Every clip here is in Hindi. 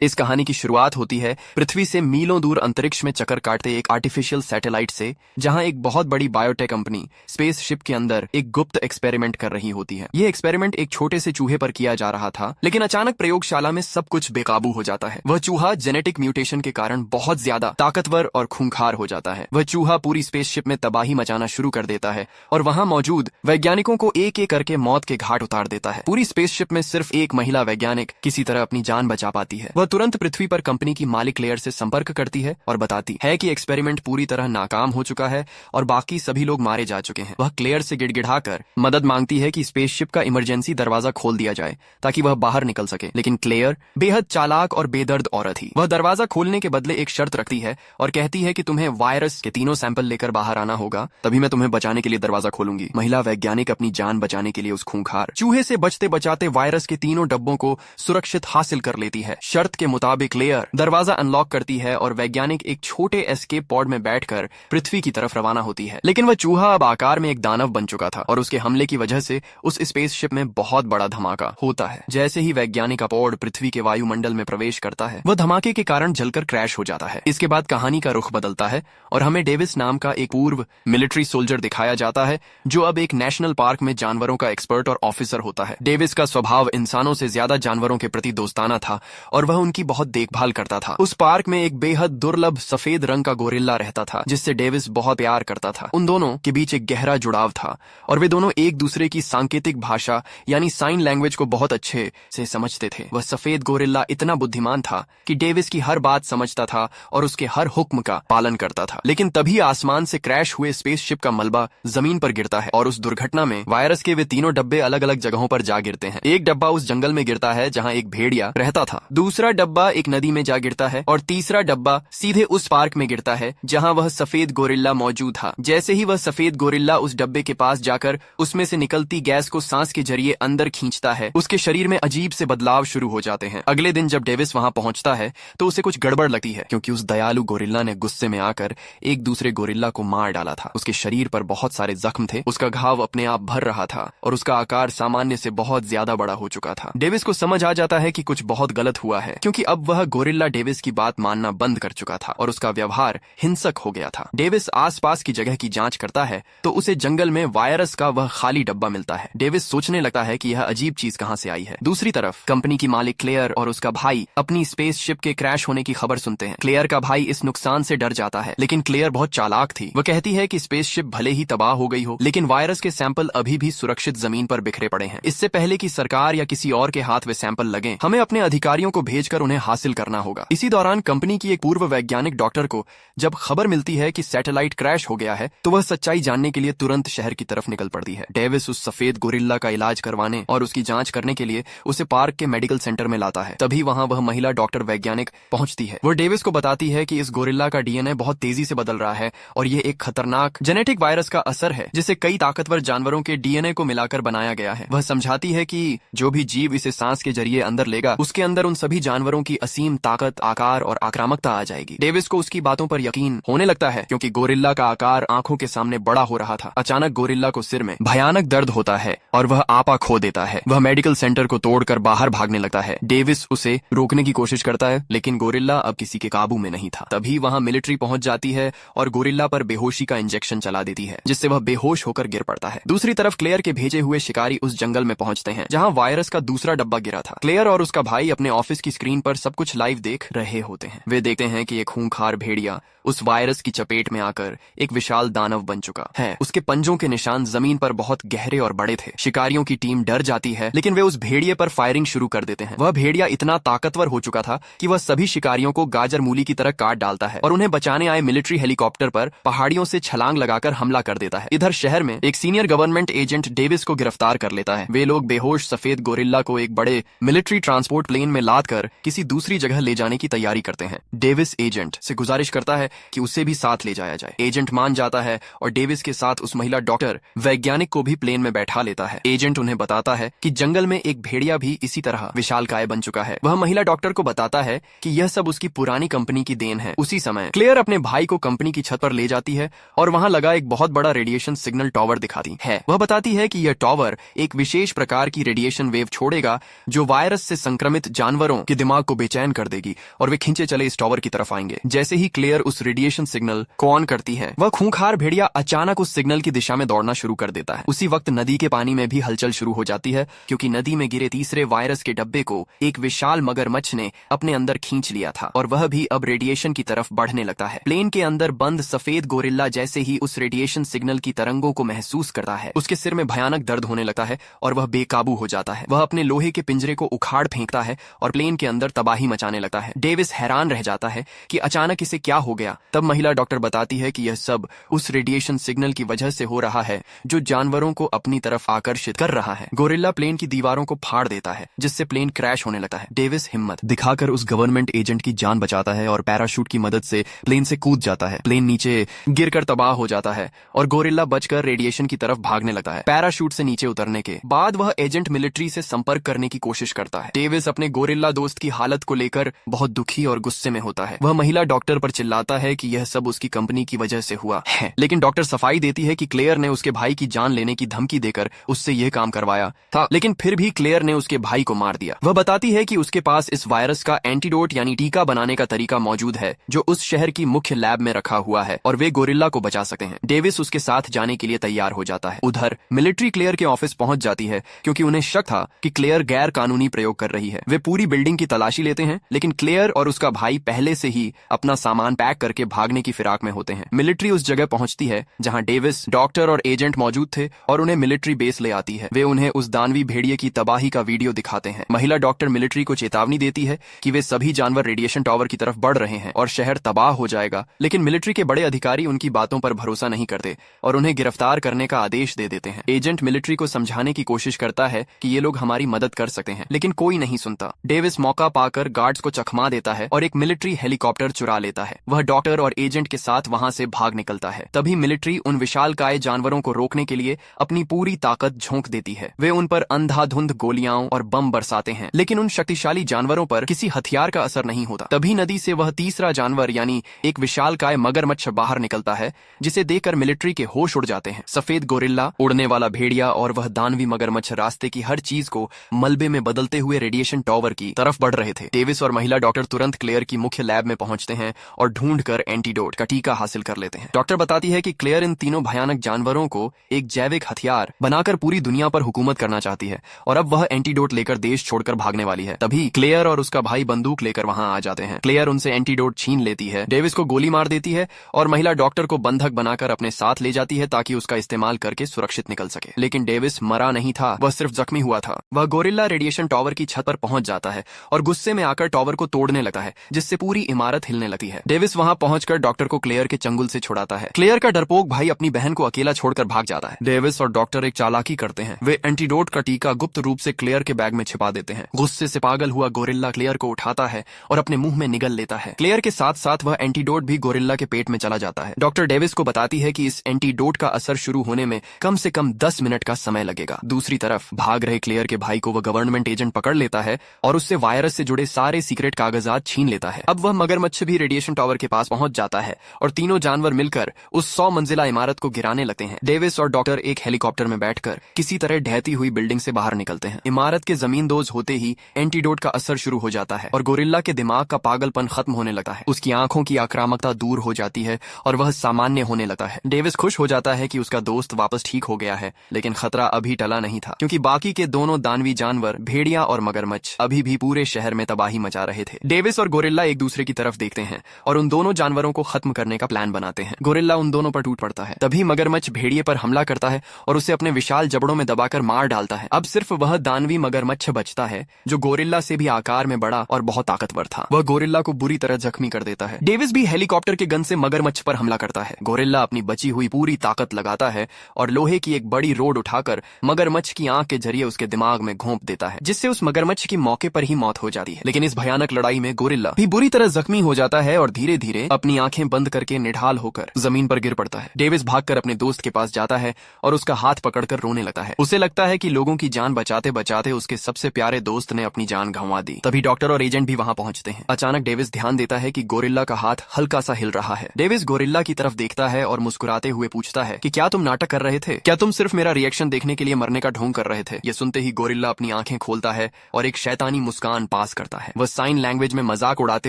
इस कहानी की शुरुआत होती है पृथ्वी से मीलों दूर अंतरिक्ष में चक्कर काटते एक आर्टिफिशियल सैटेलाइट से, जहां एक बहुत बड़ी बायोटेक कंपनी स्पेसशिप के अंदर एक गुप्त एक्सपेरिमेंट कर रही होती है। यह एक्सपेरिमेंट एक छोटे से चूहे पर किया जा रहा था, लेकिन अचानक प्रयोगशाला में सब कुछ बेकाबू हो जाता है। वह चूहा जेनेटिक म्यूटेशन के कारण बहुत ज्यादा ताकतवर और खूंखार हो जाता है। वह चूहा पूरी स्पेसशिप में तबाही मचाना शुरू कर देता है और वहां मौजूद वैज्ञानिकों को एक एक करके मौत के घाट उतार देता है। पूरी स्पेसशिप में सिर्फ एक महिला वैज्ञानिक किसी तरह अपनी जान बचा पाती है। वह तुरंत पृथ्वी पर कंपनी की मालिक क्लेयर से संपर्क करती है और बताती है कि एक्सपेरिमेंट पूरी तरह नाकाम हो चुका है और बाकी सभी लोग मारे जा चुके हैं। वह क्लेयर से गिड़गिड़ाकर मदद मांगती है कि स्पेसशिप का इमरजेंसी दरवाजा खोल दिया जाए ताकि वह बाहर निकल सके, लेकिन क्लेयर बेहद चालाक और बेदर्द औरत थी। वह दरवाजा खोलने के बदले एक शर्त रखती है और कहती है कि तुम्हें वायरस के तीनों सैंपल लेकर बाहर आना होगा, तभी मैं तुम्हें बचाने के लिए दरवाजा खोलूंगी। महिला वैज्ञानिक अपनी जान बचाने के लिए उस खूंखार चूहे से बचते बचाते वायरस के तीनों डब्बों को सुरक्षित हासिल कर लेती है। शर्त के मुताबिक क्लेयर दरवाजा अनलॉक करती है और वैज्ञानिक एक छोटे एस्केप पॉड में बैठकर पृथ्वी की तरफ रवाना होती है। लेकिन वह चूहा अब आकार में एक दानव बन चुका था और उसके हमले की वजह से उस स्पेसशिप में बहुत बड़ा धमाका होता है। जैसे ही वैज्ञानिक का पॉड पृथ्वी के वायुमंडल में प्रवेश करता है, वह धमाके के कारण जलकर क्रैश हो जाता है। इसके बाद कहानी का रुख बदलता है और हमें डेविस नाम का एक पूर्व मिलिट्री सोल्जर दिखाया जाता है, जो अब एक नेशनल पार्क में जानवरों का एक्सपर्ट और ऑफिसर होता है। डेविस का स्वभाव इंसानों से ज्यादा जानवरों के प्रति दोस्ताना था और वह उनकी बहुत देखभाल करता था। उस पार्क में एक बेहद दुर्लभ सफेद रंग का गोरिल्ला रहता था, जिससे डेविस बहुत प्यार करता था। उन दोनों के बीच एक गहरा जुड़ाव था और वे दोनों एक दूसरे की सांकेतिक भाषा यानी साइन लैंग्वेज को बहुत अच्छे से समझते थे। वह सफेद गोरिल्ला इतना बुद्धिमान था कि डेविस की हर बात समझता था और उसके हर हुक्म का पालन करता था। लेकिन तभी आसमान से क्रैश हुए स्पेसशिप का मलबा जमीन पर गिरता है और उस दुर्घटना में वायरस के वे तीनों डब्बे अलग अलग जगहों पर जा गिरते हैं। एक डब्बा उस जंगल में गिरता है जहां एक भेड़िया रहता था, दूसरा डब्बा एक नदी में जा गिरता है और तीसरा डब्बा सीधे उस पार्क में गिरता है जहां वह सफेद गोरिल्ला मौजूद था। जैसे ही वह सफेद गोरिल्ला उस डब्बे के पास जाकर उसमें से निकलती गैस को सांस के जरिए अंदर खींचता है, उसके शरीर में अजीब से बदलाव शुरू हो जाते हैं। अगले दिन जब डेविस वहां पहुंचता है तो उसे कुछ गड़बड़ लगती है, क्योंकि उस दयालु गोरिल्ला ने गुस्से में आकर एक दूसरे गोरिल्ला को मार डाला था। उसके शरीर पर बहुत सारे जख्म थे, उसका घाव अपने आप भर रहा था और उसका आकार सामान्य से बहुत ज्यादा बड़ा हो चुका था। डेविस को समझ आ जाता है कि कुछ बहुत गलत हुआ है, क्योंकि अब वह गोरिल्ला डेविस की बात मानना बंद कर चुका था और उसका व्यवहार हिंसक हो गया था। डेविस आसपास की जगह की जांच करता है तो उसे जंगल में वायरस का वह खाली डब्बा मिलता है। डेविस सोचने लगता है कि यह अजीब चीज कहां से आई है। दूसरी तरफ कंपनी की मालिक क्लेयर और उसका भाई अपनी स्पेसशिप के क्रैश होने की खबर सुनते हैं। क्लेयर का भाई इस नुकसान से डर जाता है, लेकिन क्लेयर बहुत चालाक थी। वह कहती है कि स्पेसशिप भले ही तबाह हो गई हो, लेकिन वायरस के सैंपल अभी भी सुरक्षित जमीन पर बिखरे पड़े हैं। इससे पहले कि सरकार या किसी और के हाथ वे सैंपल लगें, हमें अपने अधिकारियों को भेजकर उन्हें हासिल करना होगा। इसी दौरान कंपनी की एक पूर्व वैज्ञानिक डॉक्टर को जब खबर मिलती है कि सैटेलाइट क्रैश हो गया है, तो वह सच्चाई जानने के लिए तुरंत शहर की तरफ निकल पड़ती है। डेविस उस सफेद गोरिल्ला का इलाज करवाने और उसकी जांच करने के लिए उसे पार्क के मेडिकल सेंटर में लाता है। तभी वहां वह महिला डॉक्टर वैज्ञानिक पहुंचती है। वह डेविस को बताती है कि इस गोरिल्ला का डीएनए बहुत तेजी से बदल रहा है और ये एक खतरनाक जेनेटिक वायरस का असर है, जिसे कई ताकतवर जानवरों के डीएनए को मिलाकर बनाया गया है। वह समझाती है कि जो भी जीव इसे सांस के जरिए अंदर लेगा, उसके अंदर उन सभी जानवरों की असीम ताकत, आकार और आक्रामकता आ जाएगी। डेविस को उसकी बातों पर यकीन होने लगता है, क्योंकि गोरिल्ला का आकार आंखों के सामने बड़ा हो रहा था। अचानक गोरिल्ला को सिर में भयानक दर्द होता है और वह आपा खो देता है। वह मेडिकल सेंटर को तोड़कर बाहर भागने लगता है। डेविस उसे रोकने की कोशिश करता है, लेकिन गोरिल्ला अब किसी के काबू में नहीं था। तभी वहां मिलिट्री पहुंच जाती है और गोरिल्ला पर बेहोशी का इंजेक्शन चला देती है, जिससे वह बेहोश होकर गिर पड़ता है। दूसरी तरफ क्लेयर के भेजे हुए शिकारी उस जंगल में पहुंचते हैं जहां वायरस का दूसरा डब्बा गिरा था। क्लेयर और उसका भाई अपने ऑफिस की स्क्रीन पर सब कुछ लाइव देख रहे होते हैं। वे देखते हैं कि एक खूंखार भेड़िया उस वायरस की चपेट में आकर एक विशाल दानव बन चुका है। उसके पंजों के निशान जमीन पर बहुत गहरे और बड़े थे। शिकारियों की टीम डर जाती है, लेकिन वे उस भेड़िए पर फायरिंग शुरू कर देते हैं। वह भेड़िया इतना ताकतवर हो चुका था कि वह सभी शिकारियों को गाजर मूली की तरह काट डालता है और उन्हें बचाने आए मिलिट्री हेलीकॉप्टर पर पहाड़ियों से छलांग लगाकर हमला कर देता है। इधर शहर में एक सीनियर गवर्नमेंट एजेंट डेविस को गिरफ्तार कर लेता है। वे लोग बेहोश सफेद गोरिल्ला को एक बड़े मिलिट्री ट्रांसपोर्ट प्लेन में लाद कर किसी दूसरी जगह ले जाने की तैयारी करते हैं। डेविस एजेंट से गुजारिश करता है कि उसे भी साथ ले जाया जाए। एजेंट मान जाता है और डेविस के साथ उस महिला डॉक्टर वैज्ञानिक को भी प्लेन में बैठा लेता है। एजेंट उन्हें बताता है कि जंगल में एक भेड़िया भी इसी तरह विशालकाय बन चुका है। वह महिला डॉक्टर को बताता है कि यह सब उसकी पुरानी कंपनी की देन है। उसी समय क्लेयर अपने भाई को कंपनी की छत पर ले जाती है और वहां लगा एक बहुत बड़ा रेडिएशन सिग्नल टावर दिखाती है। वह बताती है कि यह टावर एक विशेष प्रकार की रेडिएशन वेव छोड़ेगा जो वायरस से संक्रमित जानवरों के दिमाग दिमाग को बेचैन कर देगी और वे खींचे चले इस टॉवर की तरफ आएंगे। जैसे ही क्लेयर उस रेडिएशन सिग्नल को ऑन करती है, वह खूंखार भेड़िया अचानक उस सिग्नल की दिशा में दौड़ना शुरू कर देता है। उसी वक्त नदी के पानी में भी हलचल शुरू हो जाती है, क्योंकि नदी में गिरे तीसरे वायरस के डब्बे को एक विशाल मगरमच्छ ने अपने अंदर खींच लिया था और वह भी अब रेडिएशन की तरफ बढ़ने लगता है। प्लेन के अंदर बंद सफेद गोरिल्ला जैसे ही उस रेडिएशन सिग्नल की तरंगों को महसूस करता है, उसके सिर में भयानक दर्द होने लगता है और वह बेकाबू हो जाता है। वह अपने लोहे के पिंजरे को उखाड़ फेंकता है और प्लेन के अंदर तबाही मचाने लगता है। डेविस हैरान रह जाता है कि अचानक इसे क्या हो गया। तब महिला डॉक्टर बताती है कि यह सब उस रेडिएशन सिग्नल की वजह से हो रहा है जो जानवरों को अपनी तरफ आकर्षित कर रहा है। गोरिल्ला प्लेन की दीवारों को फाड़ देता है, जिससे प्लेन क्रैश होने लगता है। डेविस हिम्मत दिखाकर उस गवर्नमेंट एजेंट की जान बचाता है और पैराशूट की मदद से प्लेन से कूद जाता है। प्लेन नीचे गिरकर तबाह हो जाता है और गोरिल्ला बचकर रेडिएशन की तरफ भागने लगता है। पैराशूट से नीचे उतरने के बाद वह एजेंट मिलिट्री से संपर्क करने की कोशिश करता है। डेविस अपने गोरिल्ला दोस्त की हालत को लेकर बहुत दुखी और गुस्से में होता है। वह महिला डॉक्टर पर चिल्लाता है कि यह सब उसकी कंपनी की वजह से हुआ है, लेकिन डॉक्टर सफाई देती है कि क्लेयर ने उसके भाई की जान लेने की धमकी देकर उससे यह काम करवाया था, लेकिन फिर भी क्लेयर ने उसके भाई को मार दिया। वह बताती है कि उसके पास इस वायरस का एंटीडोट यानी टीका बनाने का तरीका मौजूद है, जो उस शहर की मुख्य लैब में रखा हुआ है और वे गोरिल्ला को बचा सकते हैं। डेविस उसके साथ जाने के लिए तैयार हो जाता है। उधर मिलिट्री क्लेयर के ऑफिस पहुंच जाती है, क्योंकि उन्हें शक था कि क्लेयर गैर कानूनी प्रयोग कर रही है। वे पूरी बिल्डिंग की तलाशी लेते हैं, लेकिन क्लेयर और उसका भाई पहले से ही अपना सामान पैक करके भागने की फिराक में होते हैं। मिलिट्री उस जगह पहुंचती है जहां डेविस, डॉक्टर और एजेंट मौजूद थे और उन्हें मिलिट्री बेस ले आती है। वे उन्हें उस दानवी भेड़िए की तबाही का वीडियो दिखाते हैं। महिला डॉक्टर मिलिट्री को चेतावनी देती है कि वे सभी जानवर रेडिएशन टावर की तरफ बढ़ रहे हैं और शहर तबाह हो जाएगा, लेकिन मिलिट्री के बड़े अधिकारी उनकी बातों पर भरोसा नहीं करते और उन्हें गिरफ्तार करने का आदेश दे देते हैं। एजेंट मिलिट्री को समझाने की कोशिश करता है कि ये लोग हमारी मदद कर सकते हैं, लेकिन कोई नहीं सुनता। डेविस मौका पाकर गार्ड्स को चकमा देता है और एक मिलिट्री हेलीकॉप्टर चुरा लेता है। वह डॉक्टर और एजेंट के साथ वहां से भाग निकलता है। तभी मिलिट्री उन विशालकाय जानवरों को रोकने के लिए अपनी पूरी ताकत झोंक देती है। वे उन पर अंधाधुंध गोलियां और बम बरसाते हैं, लेकिन उन शक्तिशाली जानवरों पर किसी हथियार का असर नहीं होता। तभी नदी से वह तीसरा जानवर यानी एक विशालकाय मगरमच्छ बाहर निकलता है, जिसे देखकर मिलिट्री के होश उड़ जाते हैं। सफेद गोरिल्ला, उड़ने वाला भेड़िया और वह दानवी मगरमच्छ रास्ते की हर चीज को मलबे में बदलते हुए रेडिएशन टावर की तरफ बढ़ रहे थे। डेविस और महिला डॉक्टर तुरंत क्लेयर की मुख्य लैब में पहुंचते हैं और ढूंढकर एंटीडोट का टीका हासिल कर लेते हैं। डॉक्टर बताती है कि क्लेयर इन तीनों भयानक जानवरों को एक जैविक हथियार बनाकर पूरी दुनिया पर हुकूमत करना चाहती है और अब वह एंटीडोट लेकर देश छोड़कर भागने वाली है। तभी क्लेयर और उसका भाई बंदूक लेकर वहां आ जाते हैं। क्लेयर उनसे एंटीडोट छीन लेती है, डेविस को गोली मार देती है और महिला डॉक्टर को बंधक बनाकर अपने साथ ले जाती है ताकि उसका इस्तेमाल करके सुरक्षित निकल सके। लेकिन डेविस मरा नहीं था, वह सिर्फ जख्मी हुआ था। वह गोरिल्ला रेडिएशन टावर की छत पर पहुंच जाता है और गुस्से में आकर टावर को तोड़ने लगता है, जिससे पूरी इमारत हिलने लगती है। डेविस वहां पहुंचकर डॉक्टर को क्लेयर के चंगुल से छुड़ाता है। क्लेयर का डरपोक भाई अपनी बहन को अकेला छोड़कर भाग जाता है। डेविस और डॉक्टर एक चालाकी करते हैं। वे एंटीडोट का टीका गुप्त रूप से क्लेयर के बैग में छिपा देते हैं। गुस्से से पागल हुआ गोरिल्ला क्लेयर को उठाता है और अपने मुंह में निगल लेता है। क्लेयर के साथ साथ वह एंटीडोट भी गोरिल्ला के पेट में चला जाता है। डॉक्टर डेविस को बताती है कि इस एंटीडोट का असर शुरू होने में कम से कम 10 मिनट का समय लगेगा। दूसरी तरफ भाग रहे क्लेयर के भाई को वह गवर्नमेंट एजेंट पकड़ लेता है और उससे वायरस से जुड़े सारे सीक्रेट कागजात छीन लेता है। अब वह मगरमच्छ भी रेडिएशन टावर के पास पहुंच जाता है और तीनों जानवर मिलकर उस 100 मंजिला इमारत को गिराने लगते हैं। डेविस और डॉक्टर एक हेलीकॉप्टर में बैठकर किसी तरह ढहती हुई बिल्डिंग से बाहर निकलते हैं। इमारत के जमींदोज होते ही एंटीडोट का असर शुरू हो जाता है और गोरिल्ला के दिमाग का पागलपन खत्म होने लगता है। उसकी आंखों की आक्रामकता दूर हो जाती है और वह सामान्य होने लगता है। डेविस खुश हो जाता है कि उसका दोस्त वापस ठीक हो गया है, लेकिन खतरा अभी टला नहीं था, क्योंकि बाकी के दोनों दानवी जानवर भेड़िया और मगरमच्छ अभी भी पूरे शहर में तबाही मचा रहे थे। डेविस और गोरिल्ला एक दूसरे की तरफ देखते हैं और उन दोनों जानवरों को खत्म करने का प्लान बनाते हैं। गोरिल्ला उन दोनों पर टूट पड़ता है। तभी मगरमच्छ भेड़िए पर हमला करता है और उसे अपने विशाल जबड़ों में दबाकर मार डालता है। अब सिर्फ वह दानवी मगरमच्छ बचता है जो गोरिल्ला से भी आकार में बड़ा और बहुत ताकतवर था। वह गोरिल्ला को बुरी तरह जख्मी कर देता है। डेविस भी हेलीकॉप्टर के गन से मगरमच्छ पर हमला करता है। गोरिल्ला अपनी बची हुई पूरी ताकत लगाता है और लोहे की एक बड़ी रोड उठाकर मगरमच्छ की आंख के जरिए उसके दिमाग में घोंप देता है, जिससे उस मगरमच्छ की मौके पर ही मौत हो जाती है। लेकिन इस भयानक लड़ाई में गोरिल्ला भी बुरी तरह जख्मी हो जाता है और धीरे धीरे अपनी आंखें बंद करके निढाल होकर जमीन पर गिर पड़ता है। डेविस भागकर अपने दोस्त के पास जाता है और उसका हाथ पकड़कर रोने लगता है। उसे लगता है कि लोगों की जान बचाते बचाते उसके सबसे प्यारे दोस्त ने अपनी जान गंवा दी। तभी डॉक्टर और एजेंट भी वहां पहुंचते हैं। अचानक डेविस ध्यान देता है कि गोरिल्ला का हाथ हल्का सा हिल रहा है। डेविस गोरिल्ला की तरफ देखता है और मुस्कुराते हुए पूछता है कि क्या तुम नाटक कर रहे थे? क्या तुम सिर्फ मेरा रिएक्शन देखने के लिए मरने का ढोंग कर रहे थे? ये सुनते ही गोरिल्ला अपनी आंखें खोलता है और एक शैतानी मुस्कान पास करता है। वह साइन लैंग्वेज में मजाक उड़ाते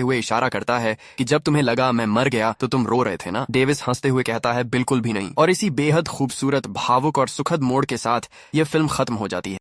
हुए इशारा करता है कि जब तुम्हें लगा मैं मर गया तो तुम रो रहे थे ना। डेविस हंसते हुए कहता है बिल्कुल भी नहीं। और इसी बेहद खूबसूरत, भावुक और सुखद मोड़ के साथ यह फिल्म खत्म हो जाती है।